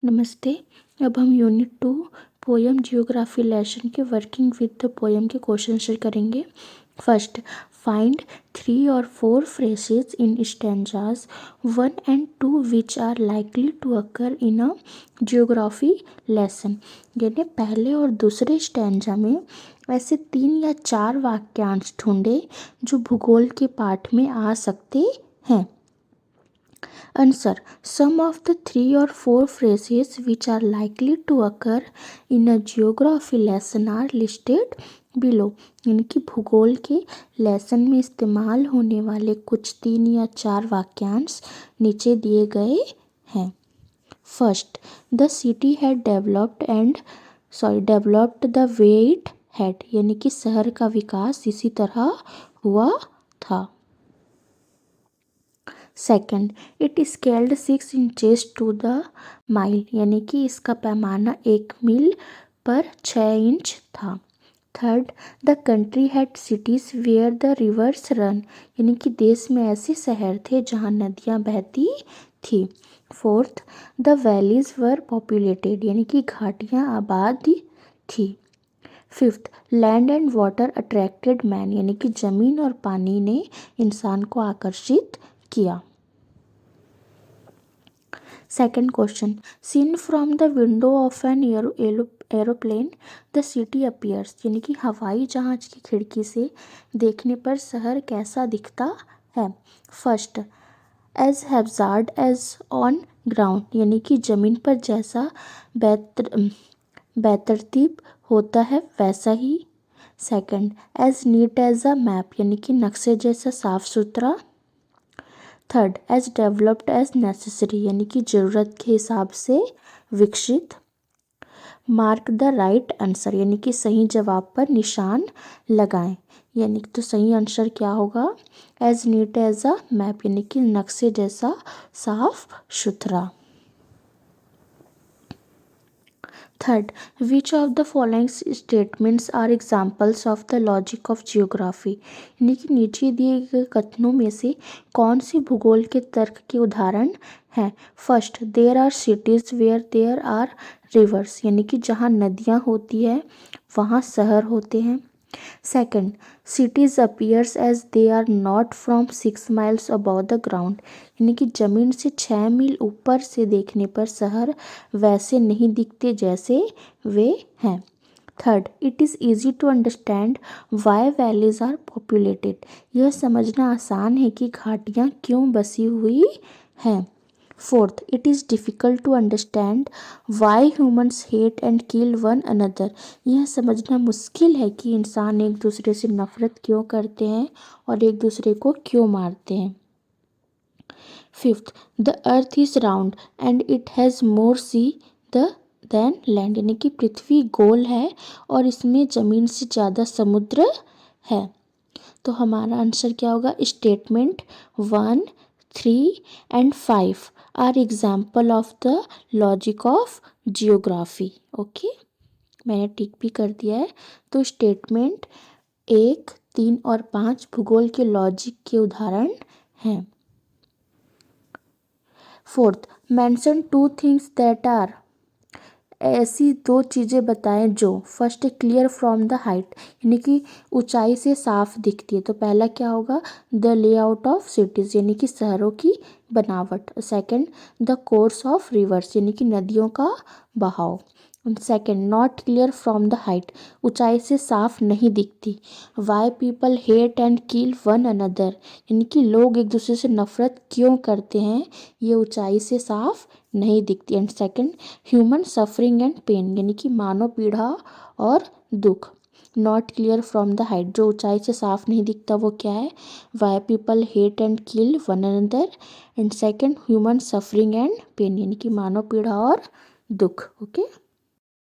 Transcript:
नमस्ते। अब हम यूनिट 2 पोएम जियोग्राफी लेसन के वर्किंग विद द पोएम के क्वेश्चन आंसर करेंगे। फर्स्ट, फाइंड 3 और 4 phrases in stanzas 1 and 2 which are likely to occur in a geography lesson। यानी पहले और दूसरे स्टैंजा में ऐसे 3 या 4 वाक्यांश ढूंढे जो भूगोल के पाठ में आ सकते हैं। Answer: Some of the 3 or 4 phrases which are likely to occur in a geography lesson are listed below। यानी कि भूगोल के लेसन में इस्तेमाल होने वाले कुछ 3 या 4 वाक्यांश नीचे दिए गए हैं। First, the city had developed the way it had. यानी कि शहर का विकास इसी तरह हुआ था। Second, it scaled 6 inches to the mile. यानी कि इसका पैमाना 1 मील पर 6 इंच था। Third, the country had cities where the rivers run. यानी कि देश में ऐसे शहर थे जहाँ नदियाँ बहती थी। Fourth, the valleys were populated. यानी कि घाटियाँ आबाद थी। Fifth, land and water attracted man. यानी कि ज़मीन और पानी ने इंसान को आकर्षित किया। Second question, seen from the window of an aeroplane the city appears. यानी कि हवाई जहाज की खिड़की से देखने पर शहर कैसा दिखता है। First, as haphazard as on ground. यानी कि ज़मीन पर जैसा बेतरतीब होता है वैसा ही। Second, as neat as a map. यानी कि नक्शे जैसा साफ सुथरा। Third, as developed as necessary. यानी कि ज़रूरत के हिसाब से विकसित। Mark the right answer. यानी कि सही जवाब पर निशान लगाएं। यानी कि तो सही आंसर क्या होगा, as neat as a map. यानी कि नक्शे जैसा साफ सुथरा। Third, which of the following statements are examples of the logic of geography. यानी कि नीचे दिए गए कथनों में से कौन सी भूगोल के तर्क के उदाहरण हैं। First, there are cities where there are rivers. यानी कि जहाँ नदियाँ होती है वहाँ शहर होते हैं। Second, cities appears as they are not from 6 miles above the ground। यानी कि ज़मीन से 6 मील ऊपर से देखने पर शहर वैसे नहीं दिखते जैसे वे हैं। Third, it is easy to understand why valleys are populated. यह समझना आसान है कि घाटियाँ क्यों बसी हुई हैं। Fourth, it is difficult to understand why humans hate and kill one another. यह समझना मुश्किल है कि इंसान एक दूसरे से नफरत क्यों करते हैं और एक दूसरे को क्यों मारते हैं। Fifth, the earth is round and it has more sea than land. यानी कि पृथ्वी गोल है और इसमें ज़मीन से ज़्यादा समुद्र है। तो हमारा आंसर क्या होगा, statement 1, 3 and 5 are example of the logic of geography. Okay, मैंने टिक भी कर दिया है। तो स्टेटमेंट 1, 3 और 5 भूगोल के लॉजिक के उदाहरण हैं। Fourth, mention 2 things that are. ऐसी 2 चीज़ें बताएं जो। First, clear from the height. यानी कि ऊंचाई से साफ दिखती है। तो पहला क्या होगा, द लेआउट ऑफ सिटीज़। यानी कि शहरों की बनावट। Second, the course of reverse. यानी कि नदियों का बहाव। Second, not clear from the height. ऊंचाई से साफ नहीं दिखती। Y people hate and kill one another. यानी कि लोग एक दूसरे से नफरत क्यों करते हैं, ये ऊंचाई से साफ नहीं दिखती। And second, human suffering and pain. यानी कि मानव पीड़ा और दुख। Not clear from the height, जो ऊंचाई से साफ नहीं दिखता वो क्या है, why people hate and kill one another. And second, human suffering and pain. यानी कि मानव पीड़ा और दुख। ओके।